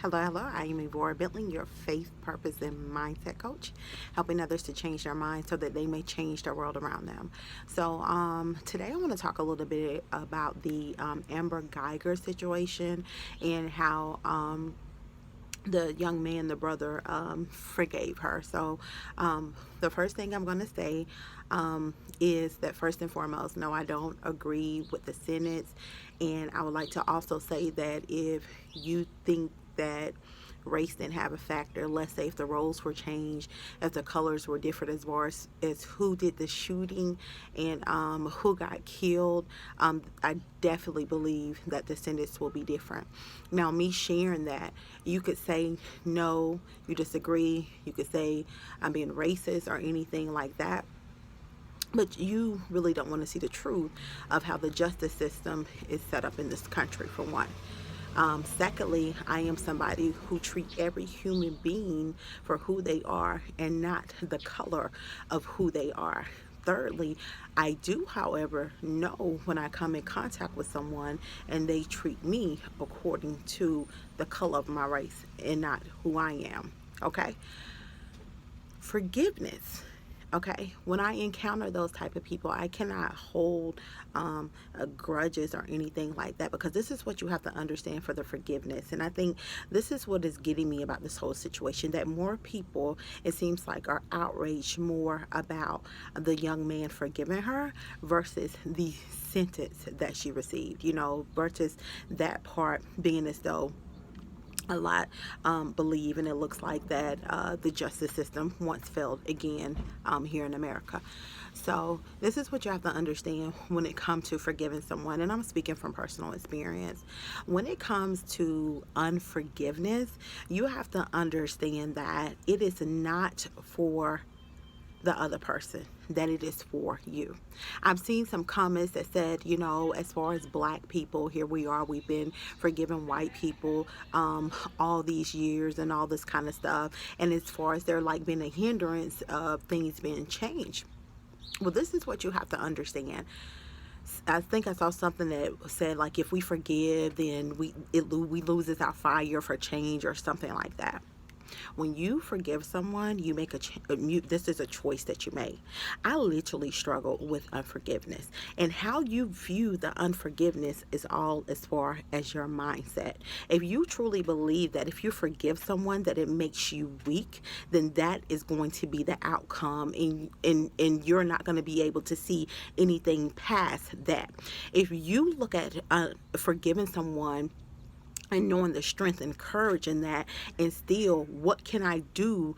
Hello, hello. I am Evora Bentley, your faith, purpose, and mindset coach, helping others to change their minds so that they may change their world around them. So, today I want to talk a little bit about the Amber Geiger situation and how the young man, the brother, forgave her. So, the first thing I'm going to say is that first and foremost, no, I don't agree with the sentence. And I would like to also say that if you think that race didn't have a factor, let's say if the roles were changed, if the colors were different as far as who did the shooting and who got killed, I definitely believe that the sentence will be different. Now, me sharing that, you could say no, you disagree, you could say I'm being racist or anything like that. But you really don't want to see the truth of how the justice system is set up in this country, for one. Secondly, I am somebody who treats every human being for who they are and not the color of who they are. Thirdly, I do, however, know when I come in contact with someone and they treat me according to the color of my race and not who I am. Okay? Forgiveness. Okay, when I encounter those type of people, I cannot hold grudges or anything like that, because this is what you have to understand for the forgiveness. And I think this is what is getting me about this whole situation, that more people, it seems like, are outraged more about the young man forgiving her versus the sentence that she received, versus that part being as though a lot believe, and it looks like that the justice system once failed again here in America. So this is what you have to understand when it comes to forgiving someone, and I'm speaking from personal experience. When it comes to unforgiveness, you have to understand that it is not for the other person, that it is for you. I've seen some comments that said, as far as black people, here we are, we've been forgiving white people all these years and all this kind of stuff. And as far as there like being a hindrance of things being changed. Well, this is what you have to understand. I think I saw something that said, like, if we forgive, then we loses our fire for change or something like that. When you forgive someone, you make this is a choice that you make. I literally struggle with unforgiveness, and how you view the unforgiveness is all as far as your mindset. If you truly believe that if you forgive someone that it makes you weak, then that is going to be the outcome, and you're not going to be able to see anything past that. If you look at forgiving someone and knowing the strength and courage in that, and still, what can I do?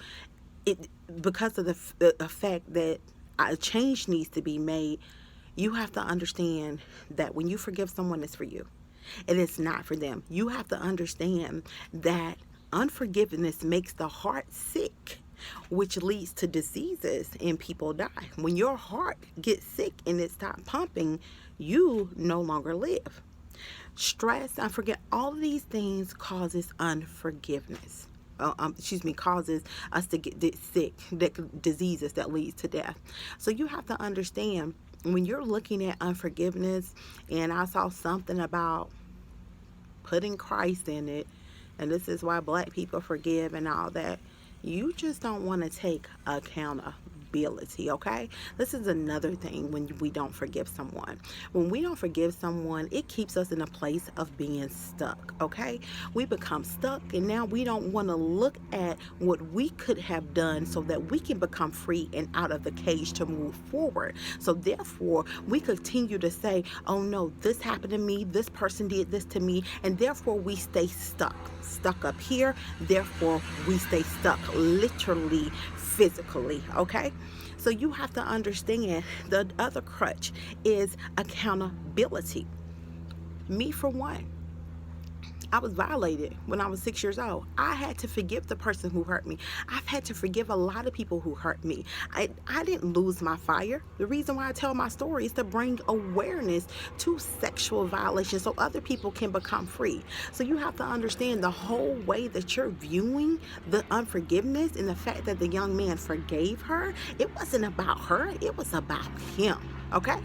Because of the fact that a change needs to be made, you have to understand that when you forgive someone, it's for you, and it's not for them. You have to understand that unforgiveness makes the heart sick, which leads to diseases, and people die. When your heart gets sick and it stops pumping, you no longer live. Stress, I forget, all of these things causes unforgiveness. Causes us to get sick, diseases that leads to death. So you have to understand, when you're looking at unforgiveness, and I saw something about putting Christ in it, and this is why black people forgive and all that, you just don't want to take accountability, okay? This is another thing when we don't forgive someone. When we don't forgive someone, it keeps us in a place of being stuck, okay? We become stuck, and now we don't want to look at what we could have done so that we can become free and out of the cage to move forward. So therefore, we continue to say, oh no, this happened to me, this person did this to me, and therefore we stay stuck up here. Therefore, we stay stuck literally, physically, okay? So you have to understand the other crutch is accountability. Me, for one, I was violated when I was 6 years old. I had to forgive the person who hurt me. I've had to forgive a lot of people who hurt me. I didn't lose my fire. The reason why I tell my story is to bring awareness to sexual violation so other people can become free. So you have to understand the whole way that you're viewing the unforgiveness and the fact that the young man forgave her. It wasn't about her. It was about him. Okay,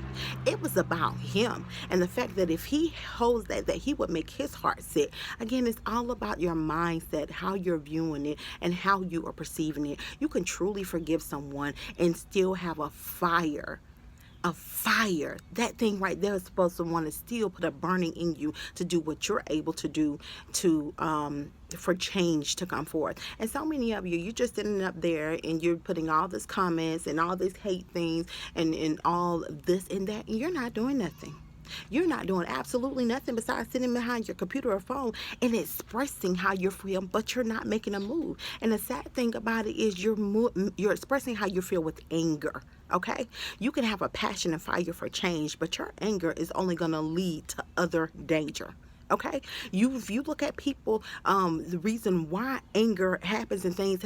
it was about him, and the fact that if he holds that he would make his heart sick. Again, it's all about your mindset, how you're viewing it, and how you are perceiving it. You can truly forgive someone and still have a fire. That thing right there is supposed to want to still put a burning in you to do what you're able to do to for change to come forth. And so many of you, you're just sitting up there and you're putting all these comments and all these hate things and all this and that, and you're not doing nothing. You're not doing absolutely nothing besides sitting behind your computer or phone and expressing how you feel, but you're not making a move. And the sad thing about it is you're expressing how you feel with anger. Okay, you can have a passion and fire for change, but your anger is only going to lead to other danger. Okay, if you look at people, the reason why anger happens and things,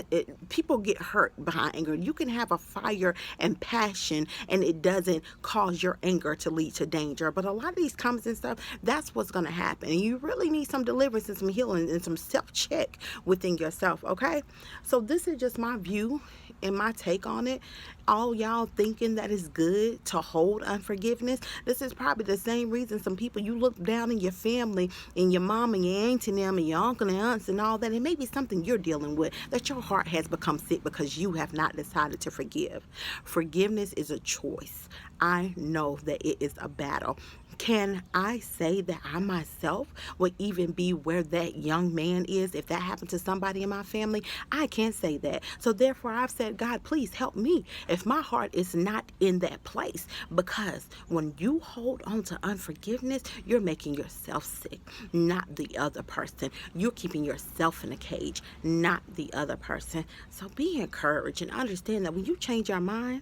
people get hurt behind anger. You can have a fire and passion, and it doesn't cause your anger to lead to danger. But a lot of these comments and stuff, that's what's going to happen. And you really need some deliverance and some healing and some self-check within yourself. Okay, so this is just my view and my take on it. All y'all thinking that it's good to hold unforgiveness, this is probably the same reason some people, you look down in your family and your mom and your auntie and them and your uncle and aunts and all that. It may be something you're dealing with, that your heart has become sick because you have not decided to forgive. Forgiveness is a choice. I know that it is a battle. Can I say that I myself would even be where that young man is if that happened to somebody in my family? I can't say that. So therefore I've said, God, please help me if my heart is not in that place. Because when you hold on to unforgiveness, you're making yourself sick, not the other person. You're keeping yourself in a cage, not the other person. So be encouraged and understand that when you change your mind,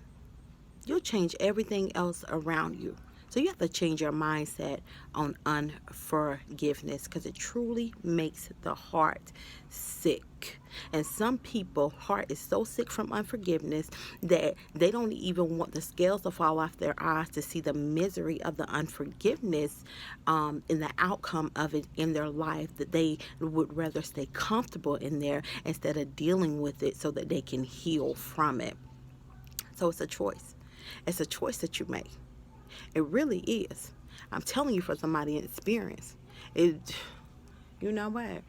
you'll change everything else around you. So you have to change your mindset on unforgiveness, because it truly makes the heart sick. And some people's heart is so sick from unforgiveness that they don't even want the scales to fall off their eyes to see the misery of the unforgiveness and the outcome of it in their life, that they would rather stay comfortable in there instead of dealing with it so that they can heal from it. So it's a choice. It's a choice that you make. It really is. I'm telling you from somebody in experience. You know what?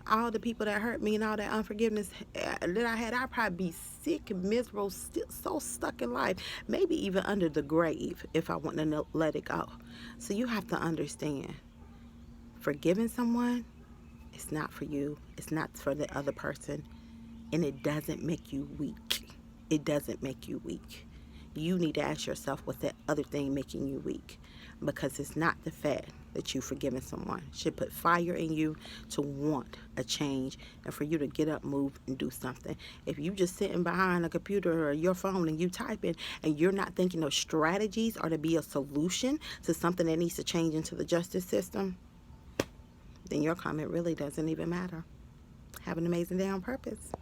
All the people that hurt me and all that unforgiveness that I had, I'd probably be sick and miserable, still so stuck in life, maybe even under the grave if I wouldn't have let it go. So you have to understand, forgiving someone, it's not for you. It's not for the other person. And it doesn't make you weak. It doesn't make you weak. You need to ask yourself, what's that other thing making you weak? Because it's not the fact that you've forgiven someone. It should put fire in you to want a change and for you to get up, move, and do something. If you just sitting behind a computer or your phone and you typing and you're not thinking of strategies or to be a solution to something that needs to change into the justice system, then your comment really doesn't even matter. Have an amazing day on purpose.